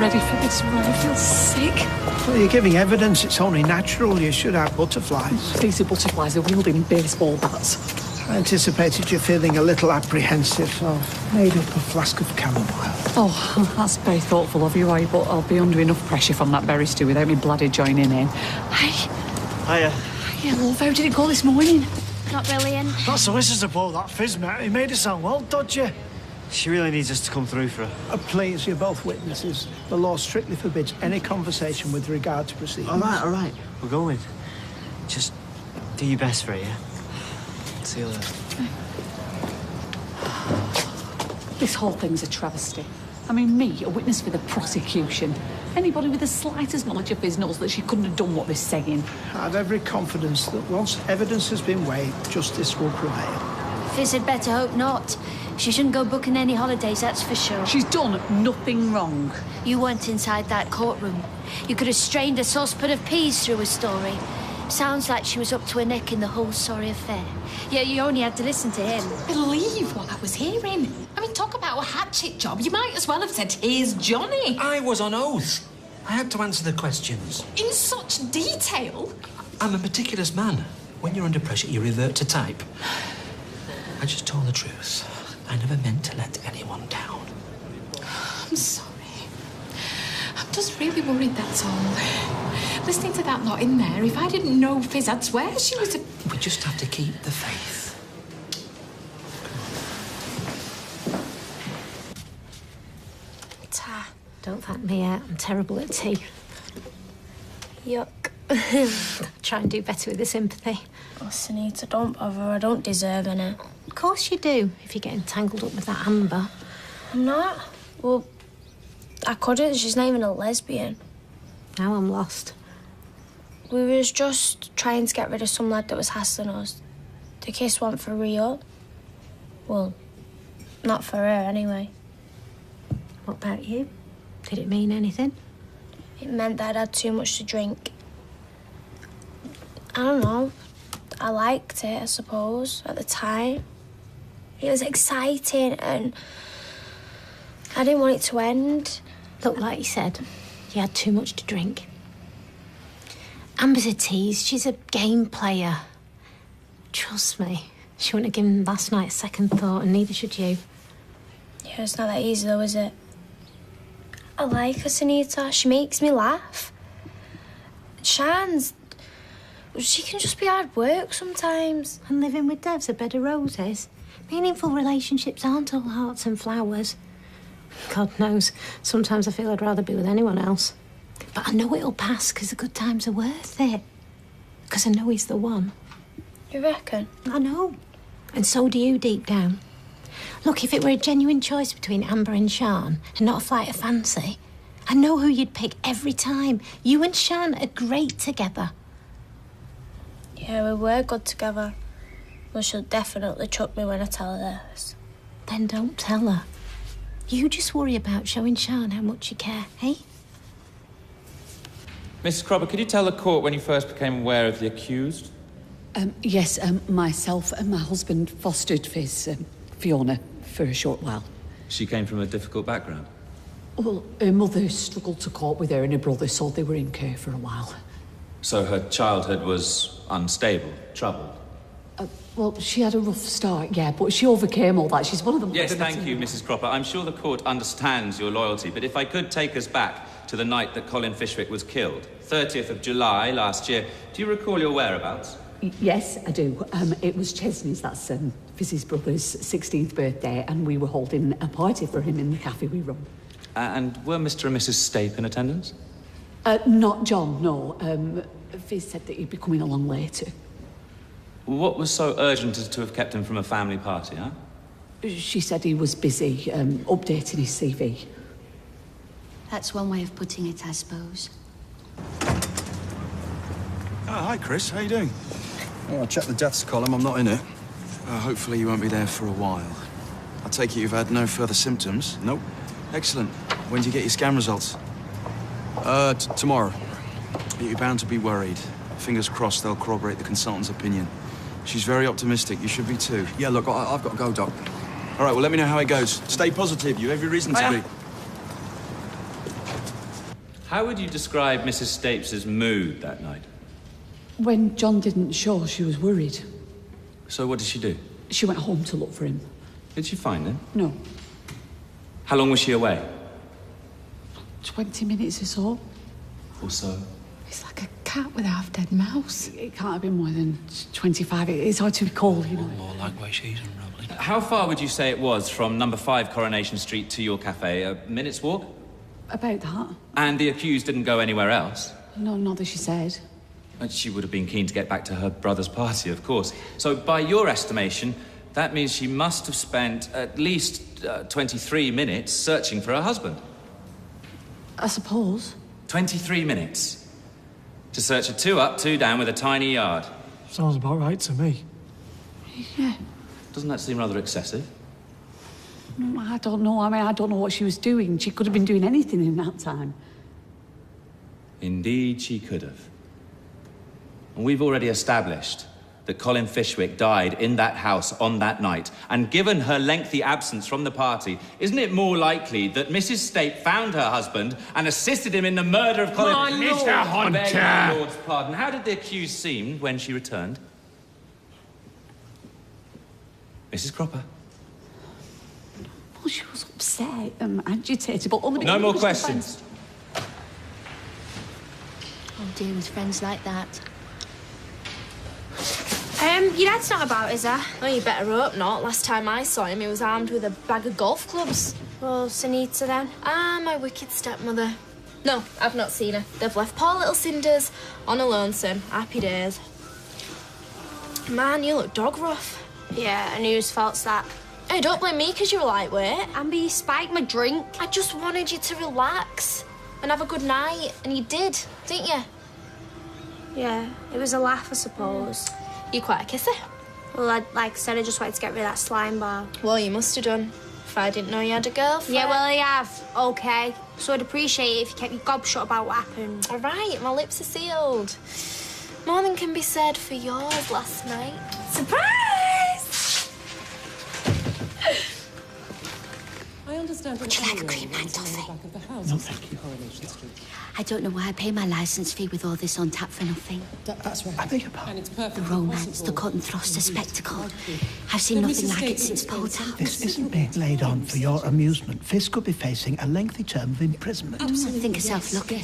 ready for this one. I feel sick. Well, you're giving evidence. It's only natural. You should have butterflies. These are butterflies are wielding baseball bats. I anticipated you feeling a little apprehensive, so I've made up a flask of chamomile. Oh, that's very thoughtful of you, Roy, but I'll be under enough pressure from that berry stew without me bloody joining in. Hi. Hiya. Yeah, love, how did it go this morning? Not brilliant. That solicitor bought that fizz, mate. He made it sound well dodgy. She really needs us to come through for her. Please, you're both witnesses. The law strictly forbids any conversation with regard to proceedings. All right. We're going. Just do your best for it, yeah? See you later. This whole thing's a travesty. I mean, me, a witness for the prosecution. Anybody with the slightest knowledge of Fizz knows that she couldn't have done what they're saying. I have every confidence that once evidence has been weighed, justice will prevail. Fizz had better hope not. She shouldn't go booking any holidays, that's for sure. She's done nothing wrong. You weren't inside that courtroom. You could have strained a saucepan of peas through her story. Sounds like she was up to her neck in the whole sorry affair. Yeah, you only had to listen to him. Believe what I was hearing. I mean, talk about a hatchet job. You might as well have said, here's Johnny. I was on oath. I had to answer the questions. In such detail. I'm a meticulous man. When you're under pressure, you revert to type. I just told the truth. I never meant to let anyone down. I'm sorry. I'm just really worried, that's all. Listening to that lot in there, if I didn't know Fizz, I'd swear she was a... We just have to keep the faith. Ta, don't thank me out. I'm terrible at tea. Yuck. Try and do better with the sympathy. Oh, Sunita, don't bother. I don't deserve any. Of course you do, if you're getting tangled up with that Amber. I'm not. Well, I couldn't. She's not even a lesbian. Now I'm lost. We was just trying to get rid of some lad that was hassling us. The kiss went for real. Well, not for her, anyway. What about you? Did it mean anything? It meant that I'd had too much to drink. I don't know. I liked it, I suppose, at the time. It was exciting and I didn't want it to end. Look, like you said, you had too much to drink. Amber's a tease. She's a game player. Trust me, she wouldn't have given last night a second thought, and neither should you. Yeah, it's not that easy, though, is it? I like her, Sunita. She makes me laugh. Shan's... She can just be hard work sometimes. And living with Dev's a bed of roses. Meaningful relationships aren't all hearts and flowers. God knows, sometimes I feel I'd rather be with anyone else. But I know it'll pass because the good times are worth it. Because I know he's the one. You reckon? I know. And so do you deep down. Look, if it were a genuine choice between Amber and Sian and not a flight of fancy, I know who you'd pick every time. You and Sian are great together. Yeah, we were good together. Well, she'll definitely chuck me when I tell her this. Then don't tell her. You just worry about showing Sian how much you care, eh? Mrs. Cropper, could you tell the court when you first became aware of the accused? Yes, myself and my husband fostered Fizz, Fiona, for a short while. She came from a difficult background. Well, her mother struggled to cope with her and her brother, so they were in care for a while. So her childhood was unstable, troubled? Well, she had a rough start, yeah, but she overcame all that. She's one of them... Yes, thank you, Mrs. Cropper. I'm sure the court understands your loyalty, but if I could take us back to the night that Colin Fishwick was killed, 30th of July last year, do you recall your whereabouts? Yes, I do. It was Chesney's, that's Fizz's brother's 16th birthday, and we were holding a party for him in the cafe we run. And were Mr. and Mrs. Stape in attendance? Not John, no. Fizz said that he'd be coming along later. What was so urgent as to have kept him from a family party, huh? She said he was busy updating his CV. That's one way of putting it, I suppose. Hi, Chris. How you doing? Oh, I checked the deaths column. I'm not in it. Hopefully you won't be there for a while. I take it you've had no further symptoms? Nope. Excellent. When do you get your scan results? Tomorrow. You're bound to be worried. Fingers crossed they'll corroborate the consultant's opinion. She's very optimistic. You should be too. Yeah, look, I've got to go, Doc. All right, well, let me know how it goes. Stay positive. You have every reason to be. How would you describe Mrs. Stapes' mood that night? When John didn't show, she was worried. So what did she do? She went home to look for him. Did she find him? No. How long was she away? 20 minutes or so. Or so? It's like a cat with a half-dead mouse. It can't have been more than 25. It's hard to recall, you know. More like where she's unravelling. How far would you say it was from number 5 Coronation Street to your cafe? A minute's walk? About that. And the accused didn't go anywhere else? No, not that she said. And she would have been keen to get back to her brother's party, of course. So by your estimation, that means she must have spent at least 23 minutes searching for her husband. I suppose. 23 minutes. To search a 2 up, 2 down with a tiny yard. Sounds about right to me. Yeah. Doesn't that seem rather excessive? No, I don't know. I mean, I don't know what she was doing. She could have been doing anything in that time. Indeed, she could have. And we've already established that Colin Fishwick died in that house on that night. And given her lengthy absence from the party, isn't it more likely that Mrs. Stape found her husband and assisted him in the murder of Colin... My lord! Mr. Hunter! Beg my lord's pardon. How did the accused seem when she returned? Mrs. Cropper? Well, she was upset and agitated, but only... No more questions. Oh dear, with friends like that. Your dad's not about, is he? Oh, you better hope not. Last time I saw him, he was armed with a bag of golf clubs. Well, Sunita then? Ah, my wicked stepmother. No, I've not seen her. They've left poor little Cinders on a lonesome. Happy days. Man, you look dog rough. Yeah, and whose fault's that? Hey, don't blame me because you're a lightweight. Amber, you spiked my drink. I just wanted you to relax and have a good night, and you did, didn't you? Yeah, it was a laugh, I suppose. You're quite a kisser. Well, like I said, I just wanted to get rid of that slime bar. Well, you must have done. If I didn't know you had a girlfriend. Yeah, well, I have. Okay. So I'd appreciate it if you kept your gob shut about what happened. All right, my lips are sealed. More than can be said for yours last night. Surprise! I understand. Would you like a cream and toffee? No, thank you. I don't know why I pay my licence fee with all this on tap for nothing. That's right. I beg your pardon. The romance, the cut and thrust, the spectacle. I've seen nothing like it since Pole's. This isn't being laid on for your amusement. Fisk could be facing a lengthy term of imprisonment. Think herself lucky.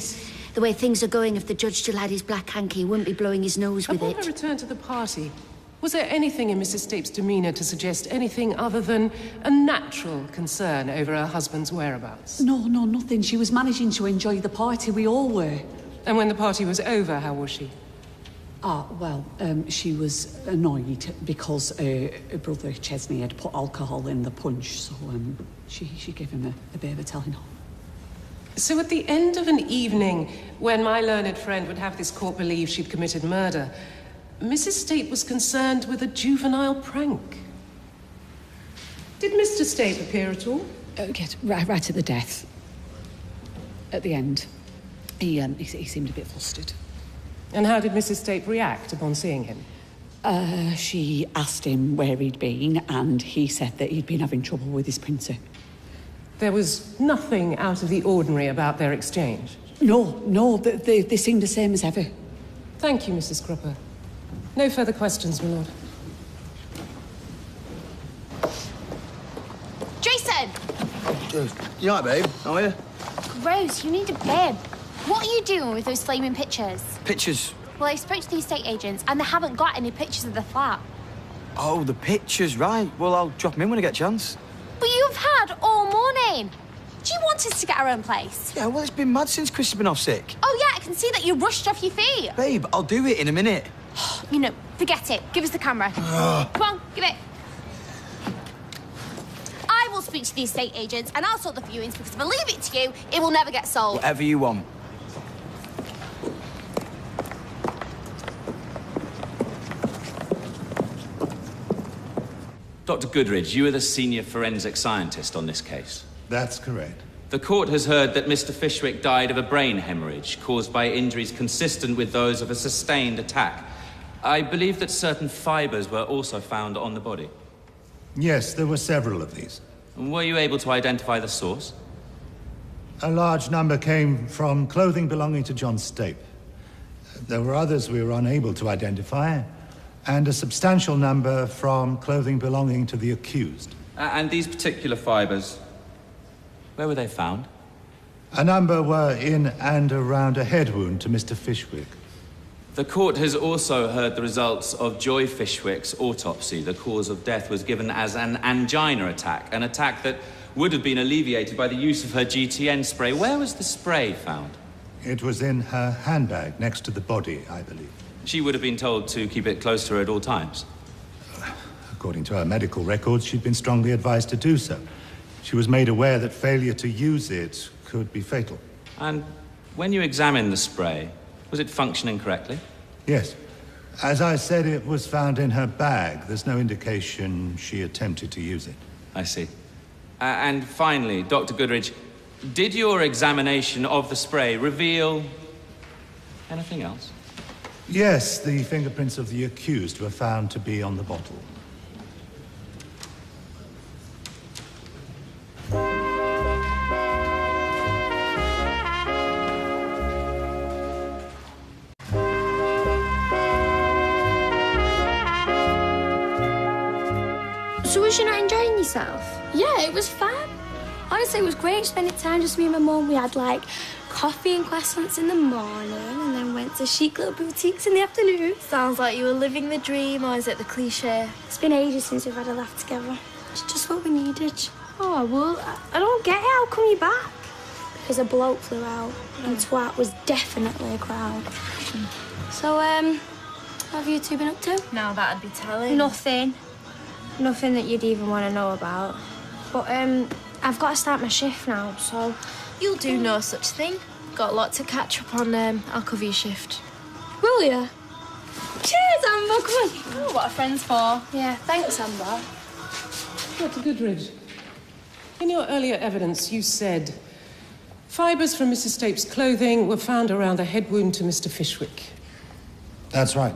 The way things are going, if the judge still had his black hanky, he wouldn't be blowing his nose with Upon it. her return to the party, was there anything in Mrs. Stape's demeanour to suggest anything other than a natural concern over her husband's whereabouts? No, nothing. She was managing to enjoy the party. We all were. And when the party was over, how was she? She was annoyed because her brother Chesney had put alcohol in the punch, so she gave him a bit of a telling off. So at the end of an evening, when my learned friend would have this court believe she'd committed murder, Mrs. Stape was concerned with a juvenile prank. Did Mr. Stape appear at all? Yes, right at the death. At the end. He seemed a bit flustered. And how did Mrs. Stape react upon seeing him? She asked him where he'd been, and he said that he'd been having trouble with his printer. There was nothing out of the ordinary about their exchange? No, they seemed the same as ever. Thank you, Mrs. Cropper. No further questions, my lord. Jason! You all right, babe? How are you? Rose, you need a bib. What are you doing with those flaming pictures? Pictures? Well, I spoke to the estate agents, and they haven't got any pictures of the flat. Oh, the pictures, right. Well, I'll drop them in when I get a chance. But you've had all morning. Do you want us to get our own place? Yeah, well, it's been mad since Chris has been off sick. Oh, yeah, I can see that you rushed off your feet. Babe, I'll do it in a minute. You know, forget it. Give us the camera. Come on, give it. I will speak to the estate agents, and I'll sort the viewings, because if I leave it to you, it will never get sold. Whatever you want. Dr. Goodridge, you are the senior forensic scientist on this case. That's correct. The court has heard that Mr. Fishwick died of a brain hemorrhage caused by injuries consistent with those of a sustained attack. I believe that certain fibres were also found on the body. Yes, there were several of these. And were you able to identify the source? A large number came from clothing belonging to John Stape. There were others we were unable to identify, and a substantial number from clothing belonging to the accused. And these particular fibres, where were they found? A number were in and around a head wound to Mr. Fishwick. The court has also heard the results of Joy Fishwick's autopsy. The cause of death was given as an angina attack, an attack that would have been alleviated by the use of her GTN spray. Where was the spray found? It was in her handbag next to the body, I believe. She would have been told to keep it close to her at all times. According to her medical records, she'd been strongly advised to do so. She was made aware that failure to use it could be fatal. And when you examined the spray, was it functioning correctly? Yes. As I said, it was found in her bag. There's no indication she attempted to use it. I see. And finally, Dr. Goodridge, did your examination of the spray reveal anything else? Yes, the fingerprints of the accused were found to be on the bottle. So was you not enjoying yourself? Yeah, it was fun. Honestly, it was great spending time just me and my mum. We had like coffee and croissants in the morning and then went to chic little boutiques in the afternoon. Sounds like you were living the dream, or is it the cliche? It's been ages since we've had a laugh together. It's just what we needed. Oh, well, I don't get it. How come you're back? Because a bloke flew out and twat was definitely a crowd. So, what have you two been up to? Now that'd be telling. Nothing. Nothing that you'd even want to know about. But, I've got to start my shift now, so... You'll do no such thing. Got a lot to catch up on. I'll cover your shift. Will you? Cheers, Amber, come on. Oh, what are friends for? Yeah, thanks, Amber. Dr. Goodridge, in your earlier evidence, you said fibres from Mrs. Stape's clothing were found around the head wound to Mr. Fishwick. That's right.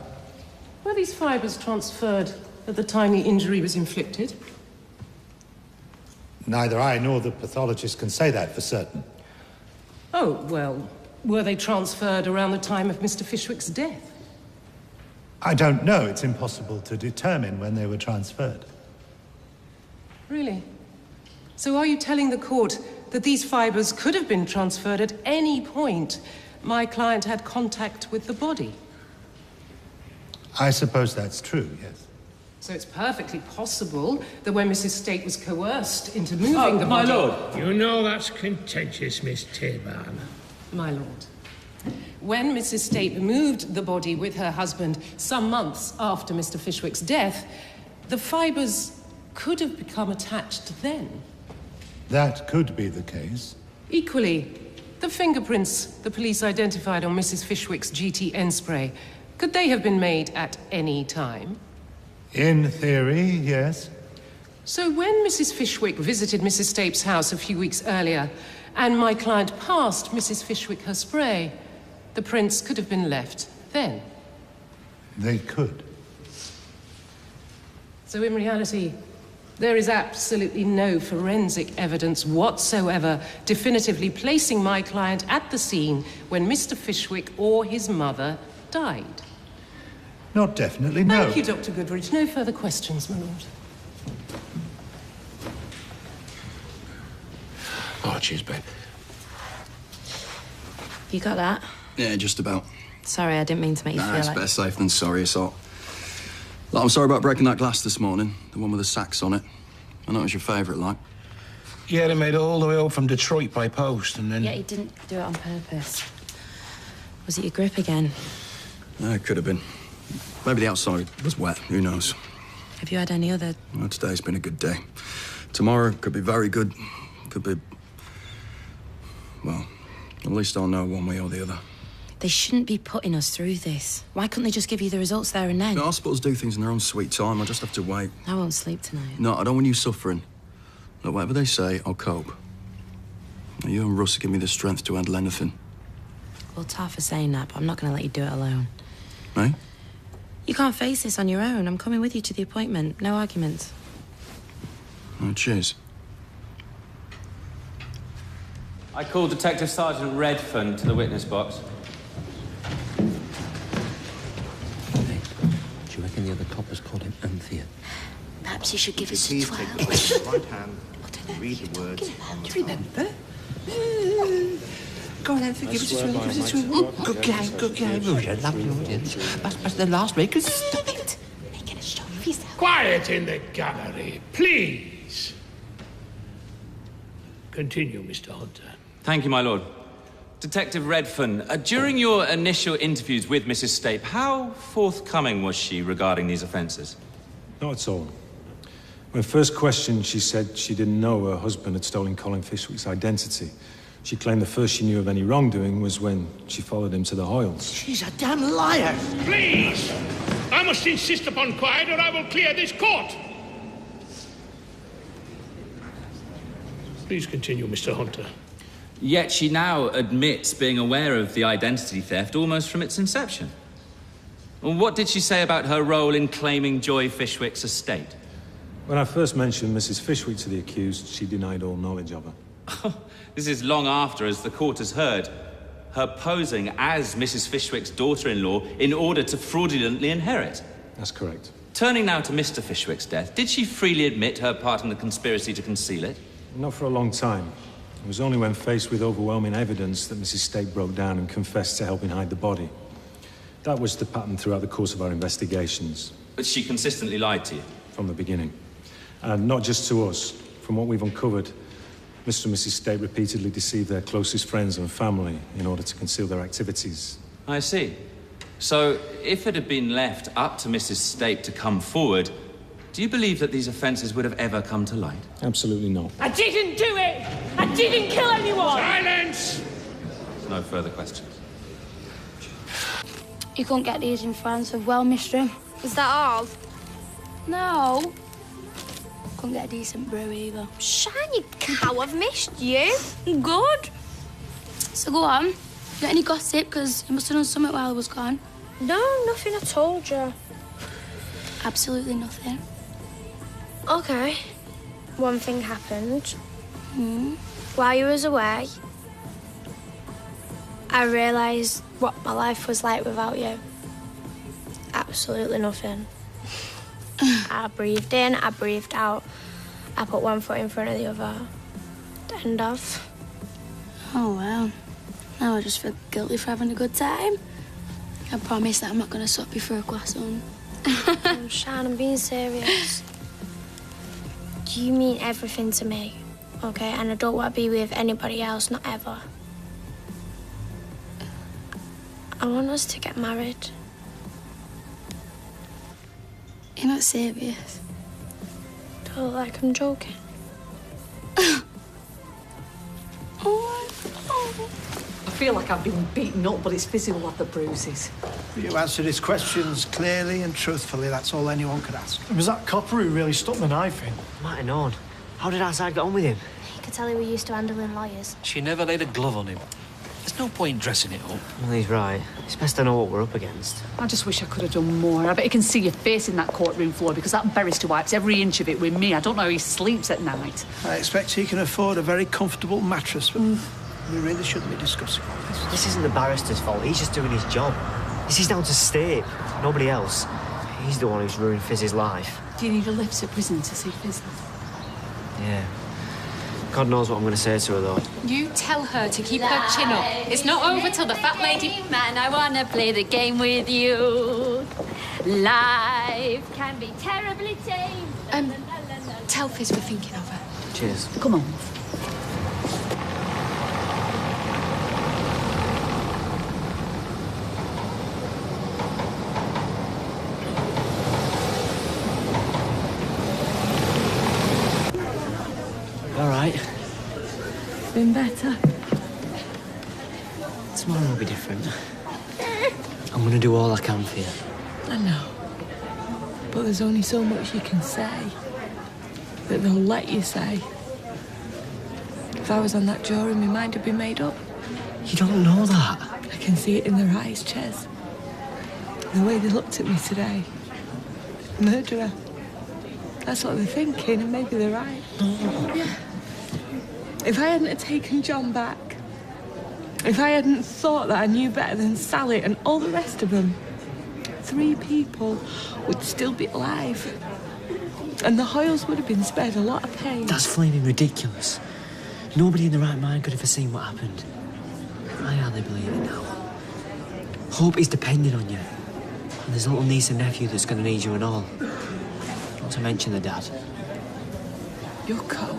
Were these fibres transferred at the time the injury was inflicted? Neither I nor the pathologist can say that for certain. Oh, well, were they transferred around the time of Mr. Fishwick's death? I don't know. It's impossible to determine when they were transferred. Really? So are you telling the court that these fibres could have been transferred at any point my client had contact with the body? I suppose that's true, yes. So it's perfectly possible that when Mrs. Stape was coerced into moving the my body... lord. You know that's contentious, Miss Taban. My lord. When Mrs. Stape moved the body with her husband some months after Mr. Fishwick's death, the fibres could have become attached then. That could be the case. Equally, the fingerprints the police identified on Mrs. Fishwick's GTN spray, could they have been made at any time? In theory, yes. So when Mrs. Fishwick visited Mrs. Stape's house a few weeks earlier, and my client passed Mrs. Fishwick her spray, the prints could have been left then? They could. So in reality, there is absolutely no forensic evidence whatsoever definitively placing my client at the scene when Mr. Fishwick or his mother died? Not definitely, no. Thank you, Dr. Goodridge. No further questions, my lord. Oh, cheers, babe. You got that? Yeah, just about. Sorry, I didn't mean to make you feel It's like... better safe than sorry, Assault. Like, I'm sorry about breaking that glass this morning, the one with the sacks on it. I know it was your favourite, like. Yeah, they made it all the way up from Detroit by post, and then... Yeah, you didn't do it on purpose. Was it your grip again? Yeah, it could have been. Maybe the outside was wet, who knows. Have you had any other... Well, today's been a good day. Tomorrow could be very good. Could be... Well, at least I'll know one way or the other. They shouldn't be putting us through this. Why couldn't they just give you the results there and then? No, hospitals do things in their own sweet time. I'll just have to wait. I won't sleep tonight. No, I don't want you suffering. Look, whatever they say, I'll cope. Now, you and Russ give me the strength to handle anything. Well, tough for saying that, but I'm not going to let you do it alone. Eh? You can't face this on your own. I'm coming with you to the appointment. No arguments. Oh, cheers. I called Detective Sergeant Redfern to the witness box. Do you reckon the other coppers called him Anthea? Perhaps you should give us a Please twirl. take the patient's right hand and read the words on the card. Go on, Anthea, give us a twirl, give us a twirl. Good game, good game. Oh, you lovely audience. But the last week, stop it. Make it a show of yourself. Quiet in the gallery, please. Continue, Mr. Hunter. Thank you, my lord. Detective Redfern, during your initial interviews with Mrs. Stape, how forthcoming was she regarding these offences? Not at all. When first questioned, she said she didn't know her husband had stolen Colin Fishwick's identity. She claimed the first she knew of any wrongdoing was when she followed him to the Hoyles. She's a damn liar. Please! I must insist upon quiet or I will clear this court. Please continue, Mr. Hunter. Yet she now admits being aware of the identity theft almost from its inception. Well, what did she say about her role in claiming Joy Fishwick's estate? When I first mentioned Mrs. Fishwick to the accused, she denied all knowledge of her. This is long after, as the court has heard, her posing as Mrs. Fishwick's daughter-in-law in order to fraudulently inherit. That's correct. Turning now to Mr. Fishwick's death, did she freely admit her part in the conspiracy to conceal it? Not for a long time. It was only when faced with overwhelming evidence that Mrs. Stape broke down and confessed to helping hide the body. That was the pattern throughout the course of our investigations. But she consistently lied to you? From the beginning. And not just to us. From what we've uncovered, Mr. and Mrs. Stape repeatedly deceived their closest friends and family in order to conceal their activities. I see. So, if it had been left up to Mrs. Stape to come forward, do you believe that these offences would have ever come to light? Absolutely not. I didn't do it! I didn't kill anyone! Silence! No further questions. You couldn't get these in France as well, mister. Is that all? No. Couldn't get a decent brew either. Shine, you cow, I've missed you. Good. So go on. You got any gossip? Because you must have done something while I was gone. No, nothing I told you. Absolutely nothing. Okay. One thing happened. While you was away, I realised what my life was like without you. Absolutely nothing. I breathed in, I breathed out. I put one foot in front of the other. The end of. Oh, well. Now I just feel guilty for having a good time. I promise that I'm not going to stop you for a croissant. Shan, I'm being serious. You mean everything to me, okay? And I don't want to be with anybody else, not ever. I want us to get married. You're not serious? Do I look like I'm joking? I feel like I've been beaten up, but it's visible of the bruises. You answered his questions clearly and truthfully. That's all anyone could ask. It was that copper who really stuck the knife in. Might have known. How did our side get on with him? You could tell he were used to handling lawyers. She never laid a glove on him. There's no point in dressing it up. Well, he's right. It's best to know what we're up against. I just wish I could have done more. I bet you can see your face in that courtroom floor because that barrister wipes every inch of it with me. I don't know how he sleeps at night. I expect he can afford a very comfortable mattress, but we really shouldn't be discussing all this. This isn't the barrister's fault. He's just doing his job. This is down to Stape, nobody else. He's the one who's ruined Fizz's life. Do you need a lift to prison to see Fizz? Yeah. God knows what I'm going to say to her, though. You tell her to keep her chin up. It's not over till the fat lady... Man, I want to play the game with you. Life can be terribly tame. Tell Fizz we're thinking of her. Cheers. Come on. All right. Been better. Tomorrow will be different. I'm going to do all I can for you. I know. But there's only so much you can say that they'll let you say. If I was on that jury, my mind would be made up. You don't know that. I can see it in their eyes, Ches. The way they looked at me today. Murderer. That's what they're thinking, and maybe they're right. No. Yeah. If I hadn't have taken John back, If I hadn't thought that I knew better than Sally and all the rest of them, 3 people would still be alive. And the Hoyles would have been spared a lot of pain. That's flaming ridiculous. Nobody in the right mind could have foreseen what happened. I hardly believe it now. Hope is depending on you. And there's a little niece and nephew that's going to need you and all. Not to mention the dad. Your cope.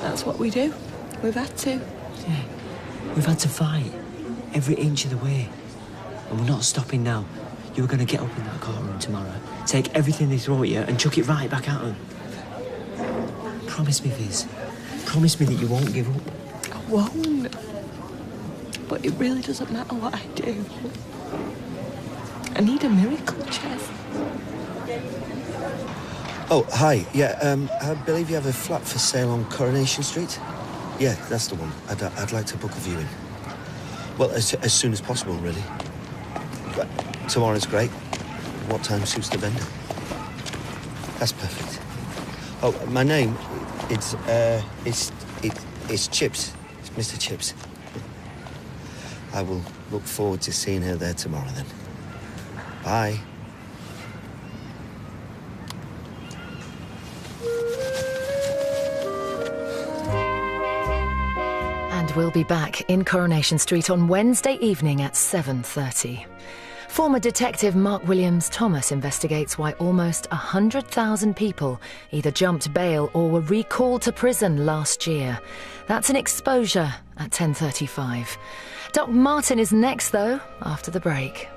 That's what we do. We've had to. Yeah. We've had to fight. Every inch of the way. And we're not stopping now. You're going to get up in that courtroom tomorrow, take everything they throw at you and chuck it right back at them. Promise me, Viz. Promise me that you won't give up. I won't. But it really doesn't matter what I do. I need a miracle, Ches. Oh, hi. Yeah, I believe you have a flat for sale on Coronation Street? Yeah, that's the one. I'd like to book a viewing. Well, as soon as possible, really. But tomorrow's great. What time suits the vendor? That's perfect. Oh, my name, it's Chips. It's Mr. Chips. I will look forward to seeing her there tomorrow, then. Bye. And we'll be back in Coronation Street on Wednesday evening at 7:30. Former detective Mark Williams-Thomas investigates why almost 100,000 people either jumped bail or were recalled to prison last year. That's an exposure at 10:35. Doc Martin is next, though, after the break.